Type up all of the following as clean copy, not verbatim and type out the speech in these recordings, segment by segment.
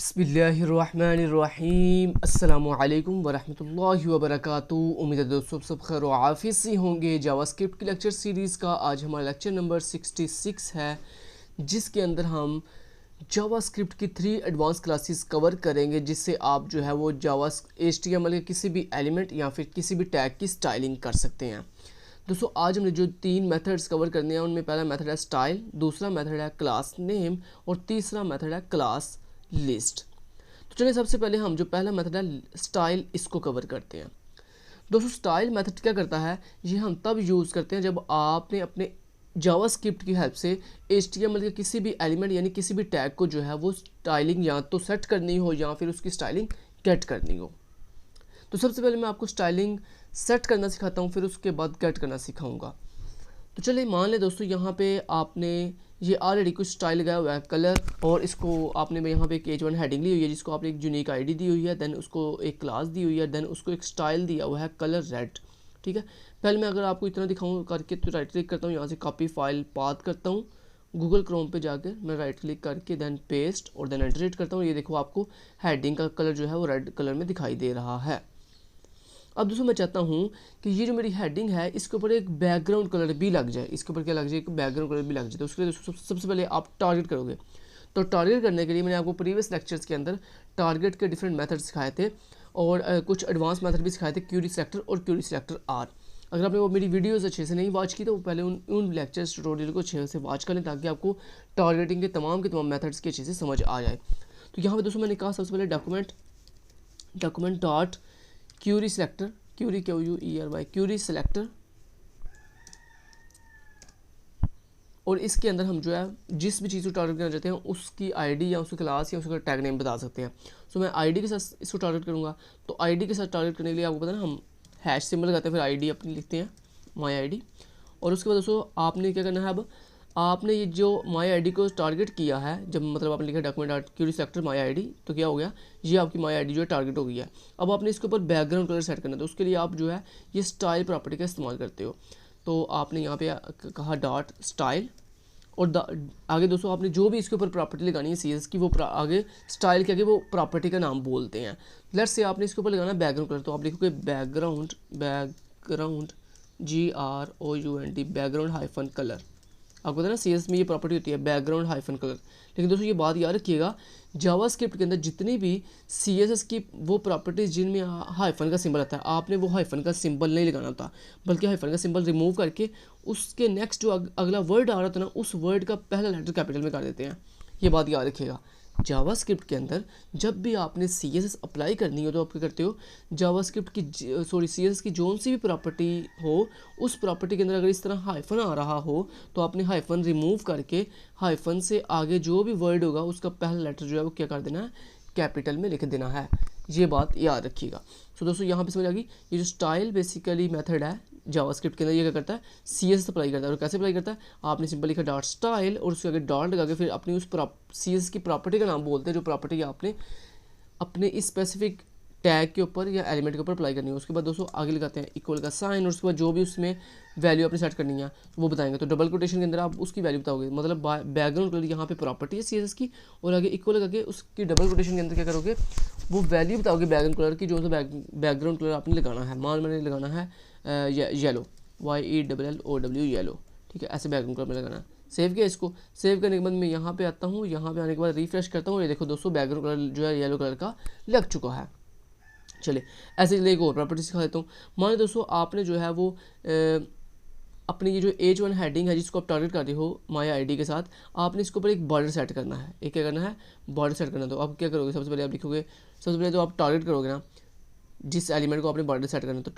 बिस्मिल्लाहिर्रहमानिर्रहीम अस्सलामुअलैकुम वरहमतुल्लाहि वबरकातुहू। उम्मीद है दोस्तों सब खैर व आफियत से होंगे। जावास्क्रिप्ट की लेक्चर सीरीज़ का आज हमारा लेक्चर नंबर 66 है, जिसके अंदर हम जावास्क्रिप्ट की 3 एडवांस क्लासेस कवर करेंगे, जिससे आप जो है वो HTML के किसी भी एलिमेंट या फिर किसी भी टैग की स्टाइलिंग कर सकते हैं। दोस्तों आज हमने जो 3 मेथड्स कवर करने हैं उनमें पहला मेथड है स्टाइल, दूसरा मेथड है क्लास नेम और तीसरा मेथड है क्लास लिस्ट। तो चलिए सबसे पहले हम जो पहला मेथड है स्टाइल, इसको कवर करते हैं। दोस्तों स्टाइल मेथड क्या करता है, ये हम तब यूज़ करते हैं जब आपने अपने जावास्क्रिप्ट की हेल्प से HTML के किसी भी एलिमेंट यानी किसी भी टैग को जो है वो स्टाइलिंग या तो सेट करनी हो या फिर उसकी स्टाइलिंग गेट करनी हो। तो सबसे पहले मैं आपको स्टाइलिंग सेट करना सिखाता हूँ, फिर उसके बाद गेट करना सिखाऊंगा। तो चलिए मान लें दोस्तों यहाँ पे आपने ये ऑलरेडी कुछ स्टाइल लगाया हुआ है कलर, और इसको आपने यहाँ पे एक H1 हेडिंग ली हुई है जिसको आपने एक यूनिक आईडी दी हुई है, देन उसको एक क्लास दी हुई है, देन उसको एक स्टाइल दिया हुआ है कलर रेड। ठीक है, पहले मैं अगर आपको इतना दिखाऊँ करके तो राइट क्लिक करता हूँ, यहाँ से कॉपी फाइल पाथ करता हूँ, गूगल क्रोम पे जाकर मैं राइट क्लिक करके देन पेस्ट और देन एंटर करता हूँ। ये देखो आपको हेडिंग का कलर जो है वो रेड कलर में दिखाई दे रहा है। अब दोस्तों मैं चाहता हूँ कि ये जो मेरी हेडिंग है इसके ऊपर एक बैकग्राउंड कलर भी लग जाए, इसके ऊपर क्या लग जाए, एक बैकग्राउंड कलर भी लग जाए। तो उसके लिए दोस्तों सबसे पहले आप टारगेट करोगे। तो टारगेट करने के लिए मैंने आपको प्रीवियस लेक्चर्स के अंदर टारगेट के डिफरेंट मेथड्स सिखाए थे और कुछ एडवांस मेथड भी सिखाए थे, क्यूरी सेलेक्टर और क्यूरी सेलेक्टर आर। अगर आपने वो मेरी वीडियोस अच्छे से नहीं वॉच की तो पहले उन लेक्चर्स ट्यूटोरियल को अच्छे से वॉच कर लें, ताकि आपको टारगेटिंग के तमाम मेथड्स की अच्छे से समझ आ जाए। तो यहाँ पर दोस्तों मैंने कहा सबसे पहले document dot query selector, query QUERY query selector, और इसके अंदर हम जो है जिस भी चीज़ को टारगेट करना चाहते हैं उसकी आईडी या उसकी क्लास या उसका टैग नेम बता सकते हैं। सो मैं आईडी के साथ इसको टारगेट करूँगा। तो आईडी के साथ टारगेट करने के लिए आपको पता है ना, हम हैश सिंबल लगाते हैं, फिर आईडी अपनी लिखते हैं माई आईडी, और उसके बाद दोस्तों आपने क्या करना है, अब आपने ये जो माई आईडी को टारगेट किया है, जब मतलब आपने लिखा डॉक्यूमेंट डॉट क्यूरी सेलेक्टर माई आईडी, तो क्या हो गया, ये आपकी माई आईडी जो है टारगेट हो गई है। अब आपने इसके ऊपर बैकग्राउंड कलर सेट करना है, तो उसके लिए आप जो है ये स्टाइल प्रॉपर्टी का इस्तेमाल करते हो। तो आपने यहाँ पे कहा डॉट स्टाइल, और आगे दोस्तों आपने जो भी इसके ऊपर प्रॉपर्टी लगानी है CSS की, वो आगे स्टाइल के आगे वो प्रॉपर्टी का नाम बोलते हैं। लेट्स से आपने इसके ऊपर लगाना बैकग्राउंड कलर, तो आप लिखोगे background GROUND background hyphen colour. आपको पता है ना CSS में ये प्रॉपर्टी होती है बैकग्राउंड हाइफन कलर। लेकिन दोस्तों ये बात याद रखिएगा, जावास्क्रिप्ट के अंदर जितनी भी CSS की वो प्रॉपर्टीज जिनमें हाइफन का सिंबल आता है, आपने वो हाइफन का सिंबल नहीं लगाना होता, बल्कि हाइफन का सिंबल रिमूव करके उसके नेक्स्ट जो अगला वर्ड आ रहा था ना, उस वर्ड का पहला लेटर कैपिटल में कर देते हैं। ये बात याद रखिएगा। जावास्क्रिप्ट के अंदर जब भी आपने CSS अप्लाई करनी हो तो आप क्या करते हो, जावास्क्रिप्ट की CSS की जो सी भी प्रॉपर्टी हो, उस प्रॉपर्टी के अंदर अगर इस तरह हाइफन आ रहा हो तो आपने हाइफन रिमूव करके हाइफन से आगे जो भी वर्ड होगा उसका पहला लेटर जो है वो क्या कर देना है, कैपिटल में लिख देना है। ये बात याद रखिएगा। सो दोस्तों यहाँ पे समझ आ गई, ये जो स्टाइल बेसिकली मेथड है जावास्क्रिप्ट के अंदर, ये क्या करता है, CSS अप्लाई करता है। और कैसे अप्लाई करता है, आपने सिंपल लिखा डॉट स्टाइल और उसके आगे डॉट लगा के फिर अपनी उस CSS की प्रॉपर्टी का नाम बोलते हैं, जो प्रॉपर्टी आपने अपने इस स्पेसिफिक टैग के ऊपर या एलिमेंट के ऊपर अप्लाई करनी है। उसके बाद दोस्तों आगे लगाते हैं इक्वल का साइन, और उसके बाद जो भी उसमें वैल्यू अपनी सेट करनी है वो बताएंगे। तो डबल कोटेशन के अंदर आप उसकी वैल्यू बताओगे, मतलब बैकग्राउंड कलर यहाँ पे प्रॉपर्टी है CSS की, और आगे इक्वल लगा के उसकी डबल कोटेशन के अंदर क्या करोगे, वो वैल्यू बताओगे बैकग्राउंड कलर की, जो सा बैकग्राउंड कलर आपने लगाना है। मान मैंने लगाना है येलो, YELLOW येलो, ठीक है, ऐसे बैकग्राउंड कलर में लगाना है। सेव किया, इसको सेव करने के बाद मैं यहाँ पे आता हूँ, यहाँ पे आने के बाद रिफ्रेश करता हूँ, ये देखो दोस्तों बैकग्राउंड कलर जो है येलो कलर का लग चुका है। चलिए ऐसे एक और प्रॉपर्टी सिखा देता हूँ। मान लो दोस्तों आपने जो है वो अपनी ये जो H1 हेडिंग है जिसको आप टारगेट कर रहे हो माई आईडी के साथ, आपने इसके ऊपर एक बॉर्डर सेट करना है। एक क्या करना है, बॉर्डर सेट करना। तो आप क्या करोगे, सबसे पहले आप लिखोगे, सबसे पहले तो आप टारगेट करोगे ना जिस एलिमेंट को आपने बॉर्डर सेट करना है, तो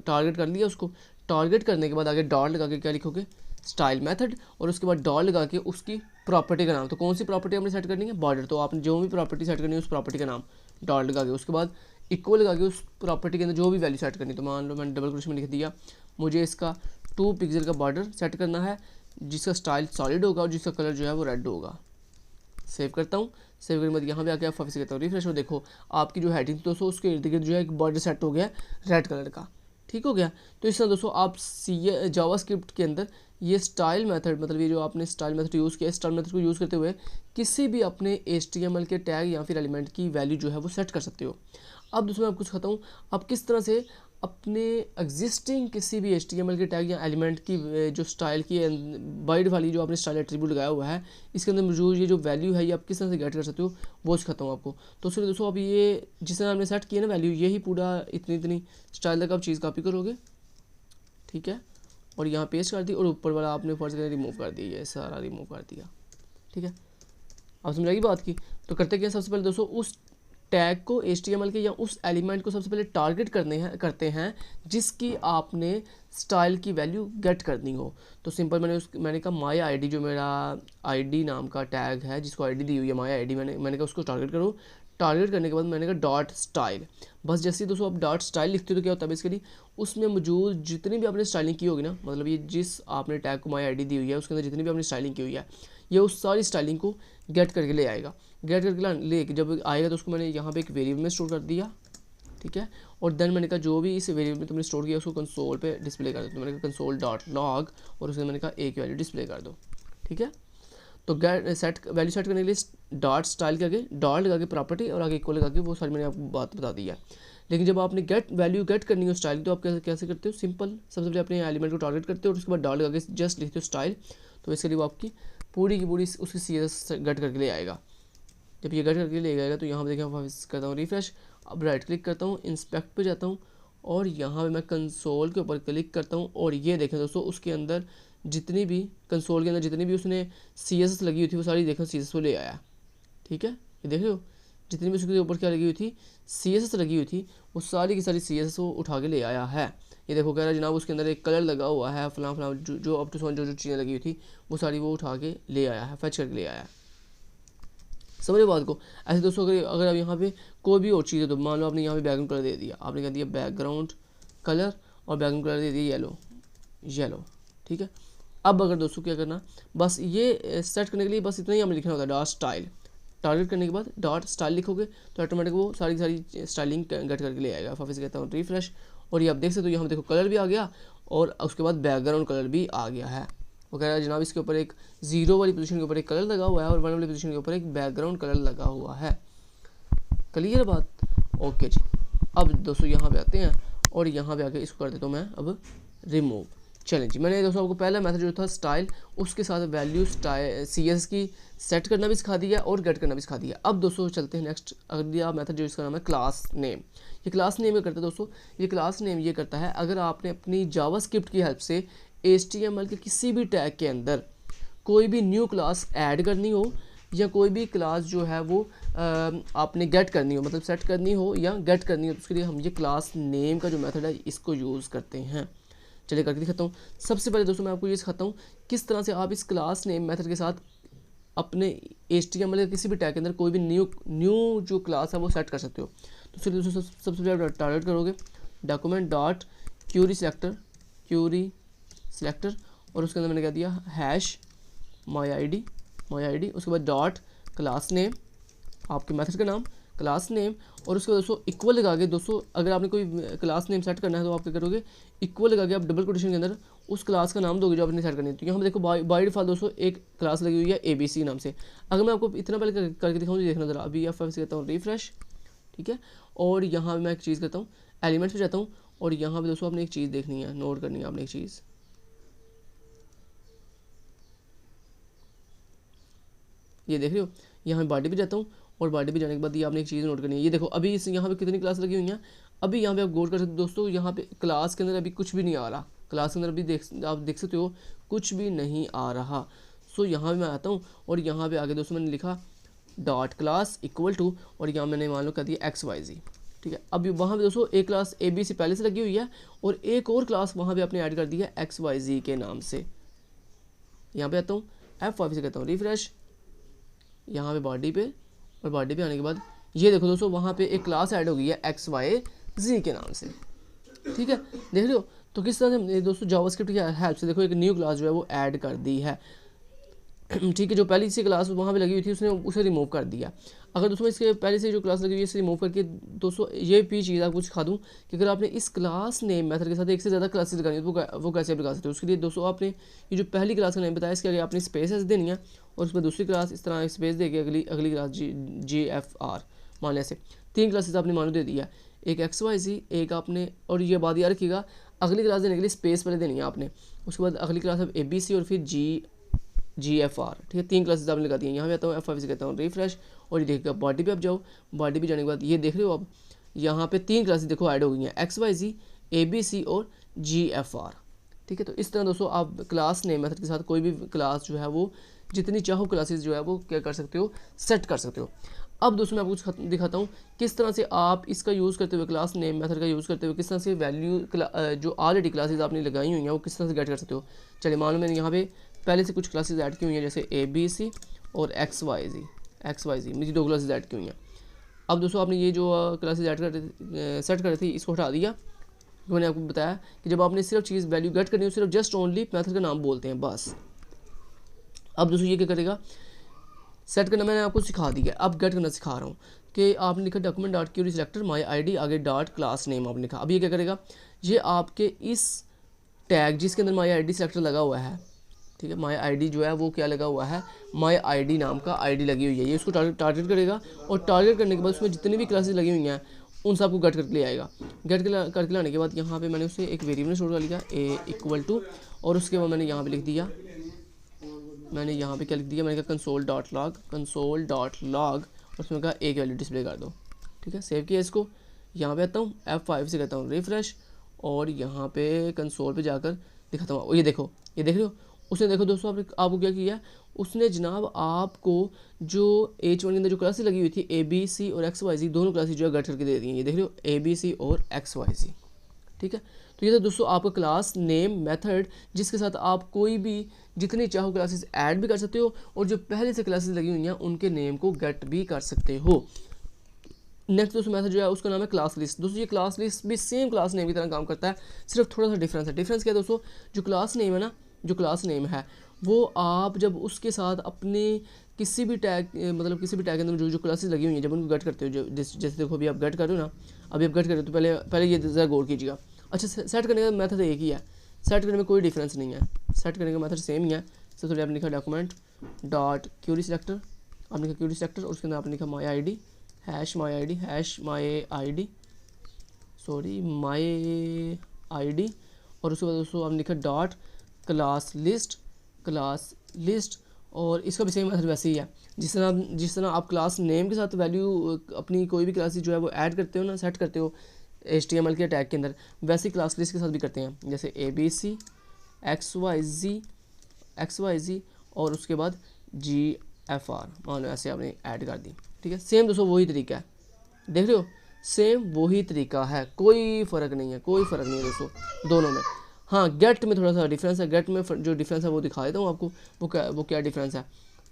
टारगेट कर लिया उसको। टारगेट करने के बाद आगे डॉट लगा के क्या लिखोगे, स्टाइल मेथड, और उसके बाद डॉट लगा के उसकी प्रॉपर्टी का नाम। तो कौन सी प्रॉपर्टी आपने सेट करनी है, बॉर्डर, तो आपने जो भी प्रॉपर्टी सेट करनी है उस प्रॉपर्टी का नाम डॉट लगा के, उसके बाद इक्वल लगा के उस प्रॉपर्टी के अंदर जो भी वैल्यू सेट करनी है। तो मान लो मैंने डबल कोटेशन में लिख दिया, मुझे इसका 2 पिक्सल का बॉर्डर सेट करना है जिसका स्टाइल सॉलिड होगा और जिसका कलर जो है वो रेड होगा। सेव करता हूँ, सेव करने के बाद यहाँ पे आके आप वापस करता हूँ रिफ्रेश, और देखो आपकी जो हेडिंग दोस्तों उसके इर्द गिर्द जो है एक बॉर्डर सेट हो गया रेड कलर का। ठीक हो गया। तो इस तरह दोस्तों आप जावास्क्रिप्ट के अंदर ये स्टाइल मेथड, मतलब ये जो आपने स्टाइल मेथड यूज़ किया, स्टाइल मेथड को यूज़ करते हुए किसी भी अपने HTML के टैग या फिर एलिमेंट की वैल्यू जो है वो सेट कर सकते हो। अब दोस्तों मैं आपको सिखाता हूँ आप किस तरह से अपने एग्जिस्टिंग किसी भी HTML के टैग या एलिमेंट की जो स्टाइल की बाइट वाली जो आपने स्टाइल एट्रीब्यूट लगाया हुआ है, इसके अंदर मौजूद ये जो वैल्यू है ये आप किस तरह से गेट कर सकते हो वो सिखाता हूँ आपको। तो उसके लिए दोस्तों अब ये जिस तरह आपने सेट किया ना वैल्यू, यही पूरा इतनी स्टाइल तक आप चीज़ कॉपी करोगे, ठीक है, और यहाँ पेस्ट कर दी और ऊपर वाला आपने फर्ज करके रिमूव कर दिया, ये सारा रिमूव कर दिया, ठीक है। अब समझाइए बात की। तो करते क्या, सबसे पहले दोस्तों उस टैग को HTML के या उस एलिमेंट को सबसे पहले टारगेट करते हैं जिसकी आपने स्टाइल की वैल्यू गेट करनी हो। तो सिंपल मैंने कहा माई आईडी, जो मेरा आईडी नाम का टैग है जिसको आईडी दी हुई है माई आईडी, मैंने कहा उसको टारगेट करो। टारगेट करने के बाद मैंने कहा डॉट स्टाइल। बस जैसे ही दोस्तों आप डॉट स्टाइल लिखते हो तो क्या होता है बेसिकली उसमें मौजूद जितनी भी आपने स्टाइलिंग की होगी ना, मतलब ये जिस आपने टैग को माई आईडी दी हुई है उसके अंदर जितनी भी आपने स्टाइलिंग की हुई है ये उस सारी स्टाइलिंग को गेट करके ले आएगा। गेट करके ले जब आएगा तो उसको मैंने यहाँ पे एक वेरिएबल में स्टोर कर दिया, ठीक है। और देन मैंने कहा जो भी इस वेरिएबल में तुमने स्टोर किया उसको कंसोल पे डिस्प्ले कर दो। तो मैंने कहा कंसोल डॉट लॉग और उसमें मैंने कहा एक वैल्यू डिस्प्ले कर दो, ठीक है। तो गेट सेट वैल्यू सेट करने के लिए डॉट स्टाइल के आगे डॉट लगा के प्रॉपर्टी और आगे इक्वल लगा के वो सारी मैंने आपको बात बता दी है। लेकिन जब आपने वैल्यू गेट करनी हो स्टाइल तो आप कैसे करते हो, सिंपल सबसे पहले अपने एलिमेंट को टारगेट करते हो और उसके बाद डॉट लगा के जस्ट लिखते हो स्टाइल। तो इसके लिए वो आपकी पूरी की पूरी उसकी CSS गेट करके ले आएगा। जब ये गेट करके ले आएगा तो यहाँ पर देखिए वापस करता हूँ रिफ्रेश, अब राइट क्लिक करता हूँ, इंस्पेक्ट पे जाता हूँ और यहाँ पे मैं कंसोल के ऊपर क्लिक करता हूँ और ये देखें दोस्तों उसके अंदर जितनी भी कंसोल के अंदर जितनी भी उसने CSS लगी हुई थी वो सारी देखें CSS को ले आया, ठीक है। ये देख रहे हो जितनी भी उसके ऊपर क्या लगी हुई थी CSS लगी हुई थी वो सारी की सारी CSS को उठा के ले आया है। ये देखो कह रहा है जनाब उसके अंदर एक कलर लगा हुआ है फलां फलां जो अप टू जो चीज़ें लगी हुई थी वो सारी वो उठा के ले आया है, फैच करके ले आया है। समझे बात को। ऐसे दोस्तों अगर आप यहाँ पे कोई भी और चीज़ है तो मान लो आपने यहाँ पे बैकग्राउंड कलर दे दिया, आपने कह दिया बैकग्राउंड कलर और बैकग्राउंड कलर दे दिया येलो, ठीक है। अब अगर दोस्तों क्या करना, बस ये सेट करने के लिए बस इतना ही हमें लिखना होता है डॉट स्टाइल। टारगेट करने के बाद डॉट स्टाइल लिखोगे तो ऑटोमेटिक वो सारी की सारी स्टाइलिंग गेट करके ले आएगा। वापस कहता हूँ रिफ्रेश और ये आप देख सकते हो यहाँ देखो कलर भी आ गया और उसके बाद बैकग्राउंड कलर भी आ गया है। वो कह रहा है जनाब इसके ऊपर एक 0 वाली पोजीशन के ऊपर एक कलर लगा हुआ है और 1 वाली पोजीशन के ऊपर एक बैकग्राउंड कलर लगा हुआ है। क्लियर बात, ओके जी। अब दोस्तों यहाँ पे आते हैं और यहाँ पे आके इसको कर देता हूँ मैं अब रिमूव। चलें जी, मैंने दोस्तों आपको पहला मेथड जो था स्टाइल उसके साथ वैल्यू CSS की सेट करना भी सिखा दिया और गेट करना भी सिखा दिया। अब दोस्तों चलते हैं नेक्स्ट अगला मेथड जो इसका नाम है क्लास नेम। ये क्लास नेम क्या करता है दोस्तों, ये क्लास नेम ये करता है अगर आपने अपनी जावास्क्रिप्ट की हेल्प से HTML के किसी भी टैग के अंदर कोई भी न्यू क्लास ऐड करनी हो या कोई भी क्लास जो है वो आपने गेट करनी हो, मतलब सेट करनी हो या गेट करनी हो, तो उसके लिए हम ये क्लास नेम का जो मेथड है इसको यूज़ करते हैं। चलिए करके दिखाता हूँ। सबसे पहले दोस्तों मैं आपको ये सिखाता हूँ किस तरह से आप इस क्लास नेम मेथड के साथ अपने HTML के किसी भी टैग के अंदर कोई भी न्यू जो क्लास है वो सेट कर सकते हो। तो फिर दोस्तों सबसे पहले टारगेट करोगे डॉक्यूमेंट डॉट क्यूरी सिलेक्टर और उसके अंदर मैंने क्या दिया हैश माई आईडी उसके बाद डॉट क्लास नेम आपके मेथड का नाम क्लास नेम और उसके बाद दोस्तों इक्वल लगा के दोस्तों अगर आपने कोई क्लास नेम सेट करना है तो आप क्या करोगे इक्वल लगा के आप डबल कोटेशन के अंदर उस क्लास का नाम दोगे जो आपने सेट करनी है। तो यहाँ पे देखो बाय डिफॉल्ट दोस्तों एक क्लास लगी हुई है ABC नाम से। अगर मैं आपको इतना पहले करके दिखाऊँ तो देखना ज़रा, अभी F5 से कहता हूँ रिफ्रेश, ठीक है। और यहाँ मैं एक चीज़ करता हूँ एलिमेंट्स पे जाता हूँ और यहाँ पे दोस्तों आपने एक चीज़ देखनी है, नोट करनी है आपने एक चीज़, ये देख रहे हो यहाँ बॉडी पे जाता हूँ और बॉडी पे जाने के बाद ये आपने एक चीज़ नोट करनी है। ये देखो अभी इस यहाँ पे कितनी क्लास लगी हुई हैं, अभी यहाँ पे आप गौर कर सकते हो दोस्तों यहाँ पे क्लास के अंदर अभी कुछ भी नहीं आ रहा, क्लास के अंदर अभी आप देख सकते हो कुछ भी नहीं आ रहा। सो यहाँ पे मैं आता हूँ और यहाँ पे आगे दोस्तों मैंने लिखा डॉट क्लास इक्वल टू और यहाँ मैंने मान लो कर दिया XYZ, ठीक है। अब वहाँ पे दोस्तों एक क्लास ABC पहले से लगी हुई है और एक और क्लास वहाँ पे आपने ऐड कर दी है XYZ के नाम से। यहाँ पे आता हूँ F5 से कहता हूँ रिफ्रेश, यहाँ पे बॉडी पे और बॉडी पे आने के बाद ये देखो दोस्तों वहाँ पे एक क्लास ऐड हो गई है XYZ के नाम से, ठीक है। देख रहे हो तो किस तरह से दोस्तों जावास्क्रिप्ट की हेल्प से देखो एक न्यू क्लास जो है वो ऐड कर दी है, ठीक है। जो पहली सी क्लास वहाँ पे लगी हुई थी उसे रिमूव कर दिया। अगर दोस्तों इसके पहले से जो क्लास लगी हुई है इसे रिमूव करके दोस्तों ये भी चीज़ आपको सिखा दूँ कि अगर आपने इस क्लास नेम मेथड के साथ एक से ज़्यादा क्लासेस लगानी है तो वो कैसे आप लगा सकते हो। उसके लिए दोस्तों आपने ये जो पहली क्लास का नेम बताया इसके आगे आपने स्पेसेस देनी है और उसमें दूसरी क्लास इस तरह स्पेस दे के अगली क्लास GFR मान लिया से 3 क्लासेस आपने मानो दे दिया, एक XYZ एक आपने, और ये बात याद रखिएगा अगली क्लास देने के लिए स्पेस पहले देनी है आपने, उसके बाद अगली क्लास अब ABC और फिर GFR, ठीक है। 3 क्लासेस आपने लगा दी हैं। यहाँ पे आता हूँ F5 से कहता हूँ रिफ्रेश और ये देखिएगा बॉडी पे आप जाओ, बॉडी पे जाने के बाद ये देख रहे हो आप यहाँ पे 3 क्लासेस देखो ऐड हो गई हैं XYZ ABC और GFR, ठीक है। तो इस तरह दोस्तों आप क्लास नेम मेथड के साथ कोई भी क्लास जो है वो जितनी चाहो क्लासेस जो है वो क्या कर सकते हो, सेट कर सकते हो। अब दोस्तों मैं आपको दिखाता हूँ किस तरह से आप इसका यूज़ करते हुए क्लास नेम मेथड का यूज़ करते हुए किस तरह से वैल्यू जो ऑलरेडी क्लासेस आपने लगाई हुई हैं वो किस तरह से गेट कर सकते हो। चलिए मान लो मैंने यहाँ पे पहले से कुछ क्लासेस ऐड की हुई हैं जैसे ABC और XYZ मेरी 2 क्लासेस ऐड की हुई हैं। अब दोस्तों आपने ये जो क्लासेस ऐड कर सेट कर रही थी इसको हटा दिया। मैंने आपको बताया कि जब आपने सिर्फ चीज़ वैल्यू गेट करनी हो सिर्फ जस्ट ओनली मेथड का नाम बोलते हैं बस। अब दोस्तों ये क्या करेगा, सेट करना मैंने आपको सिखा दिया, अब गेट करना सिखा रहा हूँ कि आपने लिखा डॉक्यूमेंट डॉट क्यूरी सिलेक्टर माई ID आगे डॉट क्लास नेम आपने लिखा। अब ये क्या करेगा, ये आपके इस टैग जिसके अंदर माई ID सिलेक्टर लगा हुआ है, ठीक है, माई ID जो है वो क्या लगा हुआ है, माई ID नाम का ID लगी हुई है, ये उसको टारगेट करेगा और टारगेट करने के बाद उसमें जितनी भी क्लासेस लगी हुई हैं उन सबको गेट करके ले आएगा। गेट करके लाने के बाद यहाँ पे मैंने उसे एक वेरिएबल स्टोर कर लिया A=, और उसके बाद मैंने यहाँ पे लिख दिया, मैंने यहाँ पे क्या लिख दिया, मैंने कहा कंसोल डॉट लॉग और उसमें कहा एक वैल्यू डिस्प्ले कर दो, ठीक है। सेव किया इसको, यहाँ पे आता हूँ F5 से कहता हूँ रिफ्रेश और यहाँ पे कंसोल पे जाकर दिखाता हूँ। ये देखो, ये देख रहे हो, उसने देखो दोस्तों आपको क्या किया, उसने जनाब आपको जो H1 के अंदर जो क्लासेस लगी हुई थी ABC और XYZ दोनों क्लासेस जो है गेट करके दे दी हैं। ये देख रहे हो ABC और XYZ, ठीक है। तो ये था दोस्तों आपका क्लास नेम मेथड जिसके साथ आप कोई भी जितनी चाहो क्लासेस ऐड भी कर सकते हो और जो पहले से क्लासेस लगी हुई हैं उनके नेम को गेट भी कर सकते हो। नेक्स्ट दोस्तों मेथड जो है उसका नाम है क्लास लिस्ट। दोस्तों ये क्लास लिस्ट भी सेम क्लास नेम की तरह काम करता है, सिर्फ थोड़ा सा डिफरेंस है। डिफरेंस क्या है दोस्तों, जो क्लास नेम है ना, जो क्लास नेम है वो आप जब उसके साथ अपने किसी भी टैग मतलब किसी भी टैग के अंदर जो क्लासेस लगी हुई हैं जब उनको गेट करते हो, जो जैसे देखो अभी आप गेट कर रहे हो ना, अभी आप गेट कर रहे हो तो पहले ये ज़रा गौर कीजिएगा। अच्छा, सेट करने का मेथड एक ही है, सेट करने में कोई डिफरेंस नहीं है, सेट करने का मेथड सेम ही है। सबसे पहले आपने लिखा डॉक्यूमेंट डॉट क्यूरी सिलेक्टर, आपने लिखा क्यूरी सिलेक्टर और उसके अंदर आपने लिखा माई ID हैश माई ID और उसके बाद दोस्तों आपने लिखा डॉट क्लास लिस्ट और इसका भी सेम मेथड वैसे ही है जिस तरह आप क्लास नेम के साथ वैल्यू अपनी कोई भी क्लास जो है वो ऐड करते हो ना, सेट करते हो HTML के टैग के अंदर, वैसे क्लास लिस्ट के साथ भी करते हैं जैसे ABC XYZ और उसके बाद GFR मान लो ऐसे आपने ऐड कर दी, ठीक है। सेम दोस्तों वही तरीका है, देख रहे हो, सेम वही तरीका है, कोई फ़र्क नहीं है, कोई फ़र्क नहीं है दोस्तों दोनों में। हाँ, गेट में थोड़ा सा डिफरेंस है, गेट में जो डिफरेंस है वो दिखा देता हूँ आपको, वो क्या डिफरेंस है।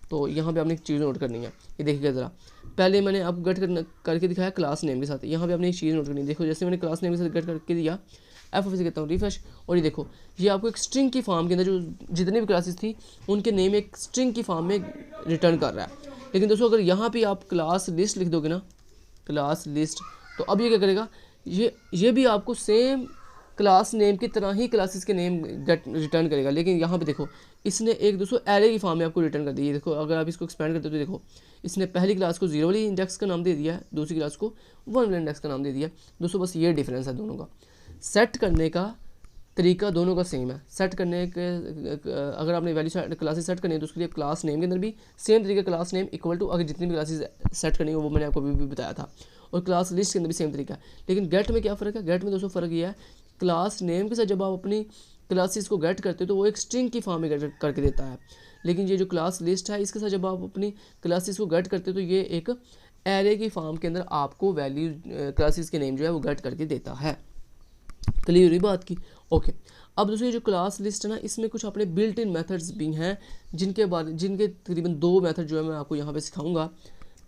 तो यहाँ पे आपने एक चीज़ नोट करनी है, ये देखिएगा ज़रा, पहले मैंने आपको गेट करके दिखाया क्लास नेम के साथ, यहाँ पे आपने एक चीज़ नोट करनी है। देखो जैसे मैंने क्लास नेम के साथ गेट करके दिया, F5 से कहता हूँ रिफ्रेश और ये देखो ये आपको एक स्ट्रिंग की फॉर्म के अंदर जो जितनी भी क्लासेस थी उनके नेम एक स्ट्रिंग की फॉर्म में रिटर्न कर रहा है। लेकिन दोस्तों अगर यहाँ पे आप क्लास लिस्ट लिख दोगे ना, क्लास लिस्ट, तो अब ये क्या करेगा, ये भी आपको सेम क्लास नेम की तरह ही क्लासेस के नेम रिटर्न करेगा। लेकिन यहाँ पे देखो इसने एक दोस्तों एरे की फॉर्म में आपको रिटर्न कर दी है। देखो अगर आप इसको एक्सपेंड करते हो तो देखो इसने पहली क्लास को 0 वाली इंडेक्स का नाम दे दिया है, दूसरी क्लास को 1 वाले इंडेक्स का नाम दे दिया। दोस्तों बस ये डिफरेंस है दोनों का, सेट करने का तरीका दोनों का सेम है। सेट करने के अगर आपने वैल्यू क्लासेस सेट करनी है तो उसके लिए क्लास नेम के अंदर भी सेम तरीका क्लास नेम इक्वल टू अगर जितनी भी क्लासेस सेट करनी है वो मैंने आपको भी बताया था, और क्लास लिस्ट के अंदर भी सेम तरीका है। लेकिन गेट में क्या फ़र्क है, गेट में दोस्तों फ़र्क ये है, क्लास नेम के साथ जब आप अपनी क्लासेस को गेट करते हो तो वो एक स्ट्रिंग की फॉर्म में गेट करके देता है। लेकिन ये जो क्लास लिस्ट है इसके साथ जब आप अपनी क्लासेस को गेट करते हो तो ये एक एरे की फॉर्म के अंदर आपको वैल्यू क्लासेस के नेम जो है वो गेट करके देता है। क्लियर हुई बात की? ओके। अब दोस्तों ये जो क्लास लिस्ट है ना, इसमें कुछ अपने बिल्ट इन मेथड्स भी हैं जिनके तकरीबन 2 मेथड जो है मैं आपको यहाँ पे सिखाऊंगा।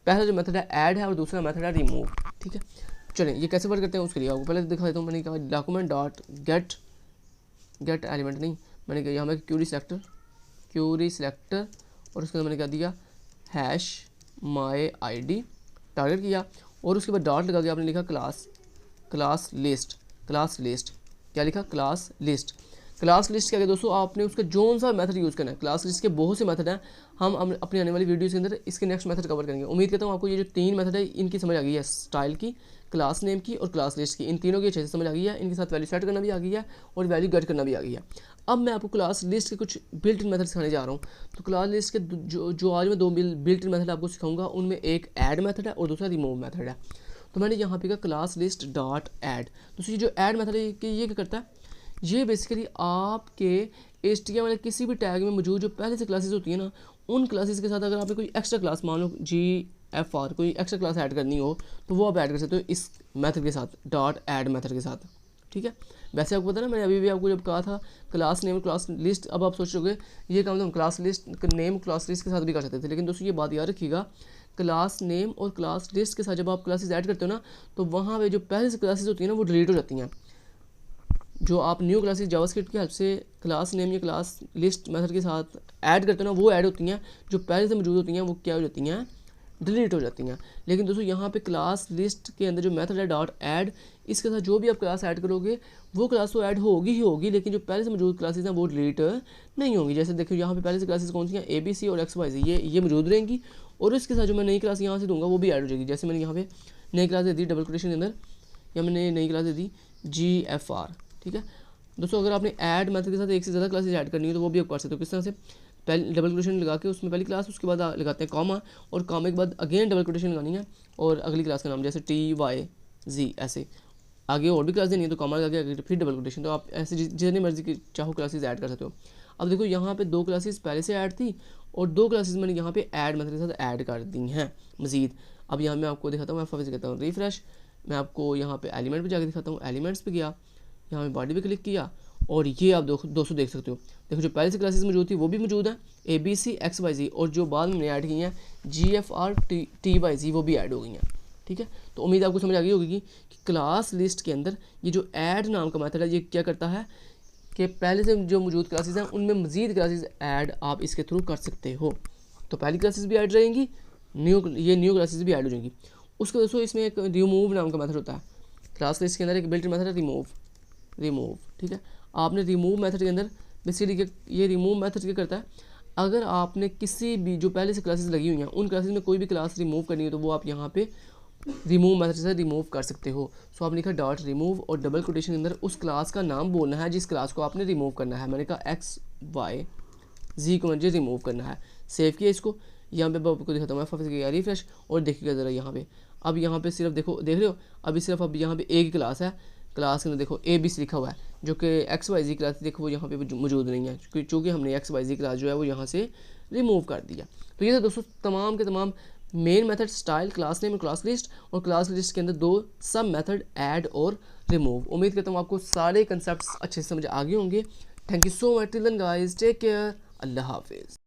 पहला जो मेथड है ऐड है और दूसरा मेथड है रिमूव, ठीक है। चलें ये कैसे वर्क करते हैं उसके लिए आपको पहले दिखा देता हूँ। मैंने कहा डॉक्यूमेंट डॉट गेट एलिमेंट नहीं, मैंने कहा यहाँ पे क्यूरी सिलेक्टर और उसके अंदर मैंने क्या दिया हैश माई ID टारगेट किया और उसके बाद डॉट लगा के आपने लिखा क्लास लिस्ट क्या लिखा, क्लास लिस्ट क्या है दोस्तों, आपने उसका जोन सा मेथड यूज़ करना है। क्लास लिस्ट के बहुत से मेथड हैं, हम अपनी आने वाली वीडियोस के अंदर इसके नेक्स्ट मेथड कवर करेंगे। उम्मीद करता हूँ आपको ये जो 3 मेथड है इनकी समझ आ गई है, स्टाइल की, क्लास नेम की और क्लास लिस्ट की। इन तीनों की अच्छे से समझ आ गई है, इनके साथ वैल्यू सेट करना भी आ गई है और वैल्यू गेट करना भी आ गई है। अब मैं आपको क्लास लिस्ट के कुछ बिल्ट इन मेथड सिखाने जा रहा हूँ। तो क्लास लिस्ट के जो आज मैं 2 बिल्ट इन मेथड आपको सिखाऊंगा, उनमें एक ऐड मेथड है और दूसरा रिमूव मेथड है। तो मैंने यहाँ पे कहा क्लास लिस्ट डॉट ऐड। तो ये जो ऐड मेथड है ये क्या करता है, ये बेसिकली आपके HTML वाले किसी भी टैग में मौजूद जो पहले से क्लासेस होती है ना, उन क्लासेस के साथ अगर आपने कोई एक्स्ट्रा क्लास, मान लो GFR कोई एक्स्ट्रा क्लास ऐड करनी हो, तो वो आप ऐड कर सकते हो इस मेथड के साथ, डॉट ऐड मेथड के साथ। ठीक है, वैसे आपको पता ना, मैंने अभी भी आपको जब कहा था क्लास नेम क्लास लिस्ट, अब आप सोच रहे ये काम तो हम class list name class list के साथ भी कर सकते थे, लेकिन दोस्तों ये बात याद रखिएगा, क्लास नेम और क्लास लिस्ट के साथ जब आप क्लासेस ऐड करते हो ना, तो वहाँ पे जो पहले से क्लासेस होती है ना वो डिलीट हो जाती हैं। जो आप न्यू क्लासेस जावास्क्रिप्ट की हेल्प से क्लास नेम या क्लास लिस्ट मेथड के साथ ऐड करते हो ना, वो ऐड होती हैं, जो पहले से मौजूद होती हैं वो क्या हो जाती हैं, डिलीट हो जाती हैं। लेकिन दोस्तों यहाँ पे क्लास लिस्ट के अंदर जो मेथड है डॉट ऐड, इसके साथ जो भी आप क्लास ऐड करोगे वो क्लास तो ऐड होगी ही होगी, लेकिन जो पहले से मौजूद क्लासेस हैं वो डिलीट नहीं होंगी। जैसे देखो यहाँ पे पहले से क्लासेस कौन सी हैं, ABC और XYZ, ये मौजूद रहेंगी और इसके साथ जो मैं नई क्लास यहाँ से दूंगा वो भी ऐड हो जाएगी। जैसे मैंने यहाँ पे नई क्लास दे दी डबल कोटेशन के अंदर, या मैंने नई क्लास दे दी GFR। ठीक है दोस्तों, अगर आपने ऐड मेथड के साथ एक से ज़्यादा क्लासेस ऐड करनी है तो वो भी आप कर सकते हो। किस तरह से, पहले डबल कोटेशन लगा के उसमें पहली क्लास, उसके बाद लगाते हैं कॉमा, और कॉमा के बाद अगेन डबल कोटेशन लगानी है और अगली क्लास का नाम, जैसे TYZ, ऐसे आगे और भी क्लास देनी है तो कॉमा लगा के फिर डबल कोटेशन। तो आप ऐसे जितनी मर्जी की चाहो क्लासेस ऐड कर सकते हो। अब देखो यहाँ पे 2 क्लासेस पहले से ऐड थी और 2 क्लासेस मैंने यहाँ पे ऐड मेथड के साथ ऐड कर दी हैं मजीद। अब यहाँ मैं आपको दिखाता हूँ, मैं फिर कहता हूँ रिफ्रेश, मैं आपको यहाँ पे एलिमेंट पे जाकर दिखाता हूँ। एलिमेंट्स पे गया, यहाँ पे बॉडी पे क्लिक किया और ये आप दोस्तों देख सकते हो, देखो जो पहले से क्लासेस मौजूद थी वो भी मौजूद है, ABC XYZ, और जो बाद में मैंने ऐड की हैं GFR TYZ वो भी ऐड हो गई हैं। ठीक है, तो उम्मीद आपको समझ आ गई होगी कि क्लास लिस्ट के अंदर ये जो ऐड नाम का मेथड है ये क्या करता है कि पहले से जो मौजूद क्लासेस हैं उनमें मज़ीद क्लासेस ऐड आप इसके थ्रू कर सकते हो। तो पहली क्लासेस भी ऐड रहेंगी, न्यू क्लासेस भी ऐड हो जाएंगी। उसके दोस्तों इसमें एक रिमूव नाम का मेथड होता है। क्लास लिस्ट के अंदर एक बिल्ट इन मेथड है रिमूव। ठीक है, आपने रिमूव मेथड के अंदर बेसिकली ये रिमूव मेथड क्या करता है, अगर आपने किसी भी जो पहले से क्लासेस लगी हुई हैं उन क्लासेस में कोई भी क्लास रिमूव करनी है तो वो आप यहाँ पे रिमूव मेथड से रिमूव कर सकते हो। सो आप लिखा डॉट रिमूव और डबल कोटेशन के अंदर उस क्लास का नाम बोलना है जिस क्लास को आपने रिमूव करना है। मैंने कहा XYZ को मुझे रिमूव करना है। सेव किया इसको, यहाँ पे आपको दिखाता हूँ, मैं फिर किया रिफ्रेश और देखिएगा ज़रा यहाँ पे। अब यहाँ पे सिर्फ देखो, देख रहे हो, अभी सिर्फ अब यहाँ पे एक क्लास है, क्लास के अंदर देखो ABC लिखा हुआ है, जो कि XYZ क्लास देखो वो यहाँ पे मौजूद नहीं है, चूँकि हमने XYZ क्लास जो है वो यहाँ से रिमूव कर दिया। तो ये था दोस्तों तमाम के तमाम main method, style, class name और क्लास लिस्ट, और क्लास लिस्ट के अंदर 2 सब मेथड ऐड और रिमूव। उम्मीद करता हूँ आपको सारे कंसेप्ट अच्छे से समझ आ गए होंगे। Thank you so much, till then guys, take care, अल्लाह हाफिज़।